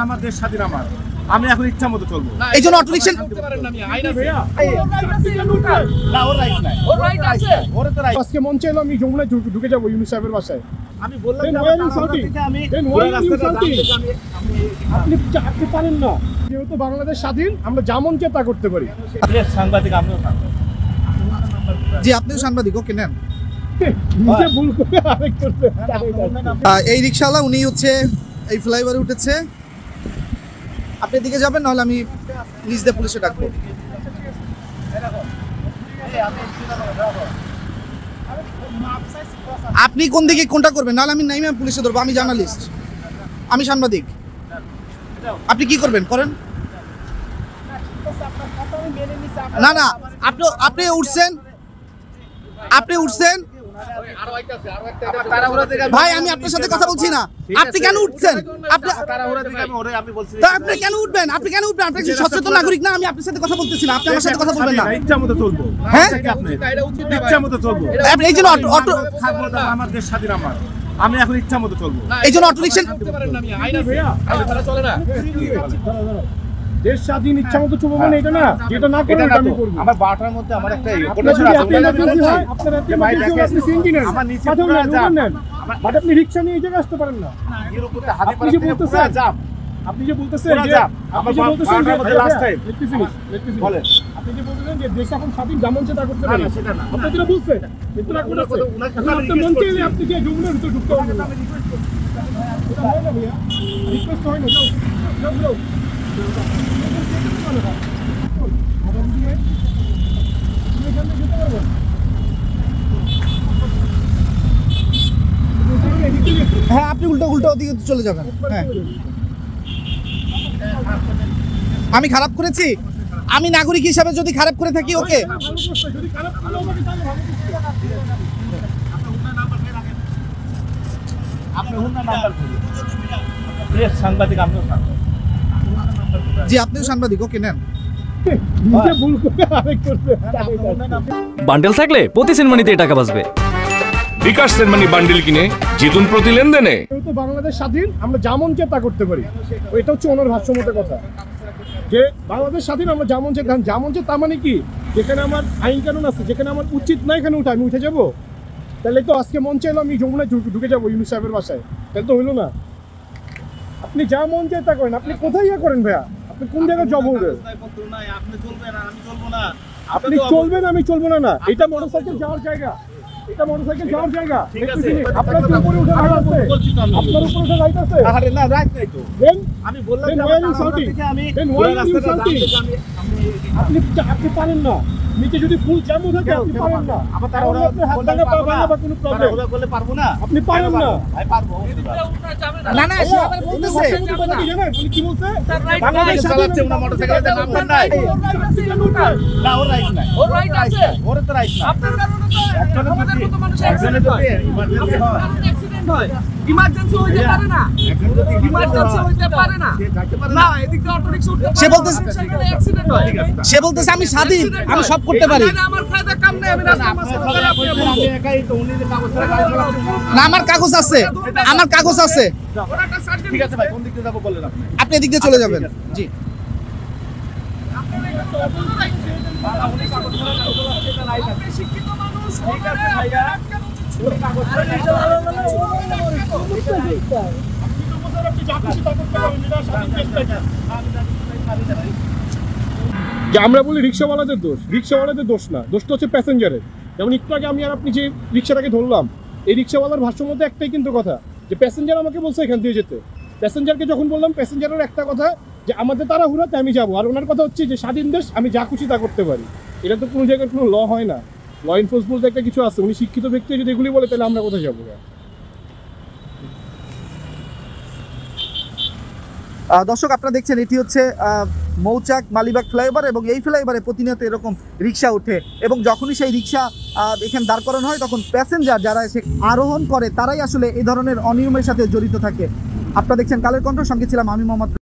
আমার দেশ স্বাধীন, আমি এখন ইচ্ছা মতো চলবো। এই জন্য অটোরিকশা আজকে মন চাইলো আমি যমুনায় ঢুকে যাবো ইউনুস সাহেবের বাসায়। আমি বললাম আপনি পারেন না, যেহেতু বাংলাদেশ স্বাধীন আমরা যা মন চাই তা করতে পারি। সাংবাদিক আমিও জি, আপনিও সাংবাদিক, ওকে নেন। ভুল করে আরেক করবে। এই রিক্সাওয়ালা উনি হচ্ছে এই ফ্লাইওভারে উঠেছে, আপনি দিকে যাবেন, নাহলে আমি নিজ দিয়ে পুলিশে ডাকবো। আপনি কোন দিকে কোনটা করবেন, নাহলে আমি নাইমে পুলিশে ধরবো। আমি জার্নালিস্ট, আমি সাংবাদিক। আপনি কি করবেন করেন। না না, আপনি উঠছেন ভাই, আমি আপনার সাথে কথা বলছি না। আপনি কেন উঠছেন? আপনি কেন উঠবেন? আপনি সচেতন নাগরিক না? আমি আপনার সাথে কথা বলতেছি না, আপনি আমার সাথে কথা বলবেন না। ইচ্ছা মতো চলবো। হ্যাঁ, ইচ্ছা মতো চলবো। এই জন্য অটো আমার দেশ স্বাধীন, আমি এখন ইচ্ছা মতো চলবো। এই জন্য অটোরিকশা দেশ স্বাধীন ইচ্ছা মতো চলবো মানে এটা না, যেটা না করে আমি করব। আমার 12টার মধ্যে আমার একটা আপনি রিকশা নিয়ে এই জায়গায় আসতে পারেন না। আপনি যে বলতেছেন যে দেশ এখন স্বাধীন যেমন তা করতে পারেন, আপনি যেটা বলছেন কিন্তু না করে আপনার মন চাইলে আপনি কি যমুনার ভিতরে ঢুকতে পারবেন না। এটা হয় না ভাইয়া, রিকোয়েস্ট হয় না। যাও হ্যাঁ, আপনি উল্টো ওদিকে চলে যাবেন। হ্যাঁ, আমি খারাপ করেছি? আমি নাগরিক হিসাবে যদি খারাপ করে থাকি, ওকে। সাংবাদিক আমিও জি, আপনিও সাংবাদিক, ওকে নেন। বান্ডেল থাকলে প্রতি সেনমানিতে টাকা বাঁচবে। বিকাশ সেনমানি বান্ডেল কিনে জিতুন প্রতি লেনদেনে। যেহেতু বাংলাদেশ স্বাধীন আমরা যা মন চাই তা করতে পারি, এটা হচ্ছে ওনার ভাষ্যমতের কথা। যে বাংলাদেশ স্বাধীন আমরা যা মন চাই তা মানে কি, যেখানে আমার আইন কানুন আছে, যেখানে আমার উচিত না এখানে আমি উঠে যাবো? তাহলে তো আজকে মন চাইলো আমি যমুনায় ঢুকে যাবো ইউনুস সাহেবের বাসায়, তাহলে তো হইলো না। আপনি যা মন চাই তা করেন। আপনি কোথায় ইয়ে করেন ভাইয়া? আপনি কোন জায়গায় জব করবেন? আপনি চলবেন, আমি চলবো না। না, এটা মোটরসাইকেল যাওয়ার জায়গা, আপনার উপরে উঠে রাইট আছে, আপনার উপরে উঠে রাইট আছে। আরে না, রাইট নাই তো। আমি বললাম আপনি পারেন না, নিচে যদি ফুল জ্যাম থাকে আপনি পারেন না। আবার তারা হাত ভাঙা পা ভাঙা বা কোনো প্রবলেম করলে পারবো না। আপনি পারেন না। ভাই পারবো না না, সে আবার বলতেছে কি বলছে? বাংলাদেশ চালাচ্ছে না, মোটরসাইকেলের নাম্বার নাই। না, ওর রাইট নাই। ওর রাইট আছে, ওর তো রাইট না। আপনার কারণে তো আমাদের মতো মানুষ অ্যাক্সিডেন্ট হয়, ইমার্জেন্সি হইতে পারে না, ইমার্জেন্সি হইতে পারে না। না, এদিকে অটো রিকশা উঠতে সে বলতেছে অ্যাক্সিডেন্ট হয়। সে বলতেছে আমি স্বাধীন, আমি সব করতে পারি। আমার ফায়দা কাম নাই, আমি রাস্তা মাঝখানে আমি একাই তো, উনি যে কাগজ করে না, আমার কাগজ আছে, আমার কাগজ আছে। ঠিক আছে ভাই, কোন দিকে যাব বলেন আপনি? আপনি এদিক দিয়ে চলে যাবেন। জি, শিক্ষিত মানুষ, ঠিক আছে ভাইয়া, কাগজ করে যে আমরা বলি রিক্সাওয়ালাদের দোষ না, দোষটা হচ্ছে প্যাসেঞ্জারের। যেমন একটু আগে আমি আর আপনি যে রিক্সাটাকে ধরলাম, এই রিক্সাওয়ালার ভাষ্য মধ্যে একটাই কিন্তু কথা, যে প্যাসেঞ্জার আমাকে বলছে এখান দিয়ে যেতে। প্যাসেঞ্জারকে যখন বললাম, প্যাসেঞ্জারের একটা কথা যে আমাদের তাড়াহুড়াতে আমি যাবো, আর ওনার কথা হচ্ছে যে স্বাধীন দেশ, আমি যা খুশি তা করতে পারি। এটা তো কোনো জায়গায় কোনো ল হয় না, ল এনফোর্সমেন্ট একটা কিছু আছে। উনি শিক্ষিত ব্যক্তি যদি এগুলি বলে, তাহলে আমরা কোথায় যাবো? দর্শক, আপনারা দেখছেন এটি হচ্ছে মৌচাক মালিবাগ ফ্লাইওভার, এবং এই ফ্লাইওভারে প্রতিনিয়ত এরকম রিক্সা ওঠে, এবং যখনই সেই রিক্সা এখানে দাঁড় করানো হয়, তখন প্যাসেঞ্জার যারা এসে আরোহণ করে তারাই আসলে এই ধরনের অনিয়মের সাথে জড়িত থাকে। আপনারা দেখছেন কালের কণ্ঠ, সঙ্গে ছিলাম আমি মোহাম্মদ।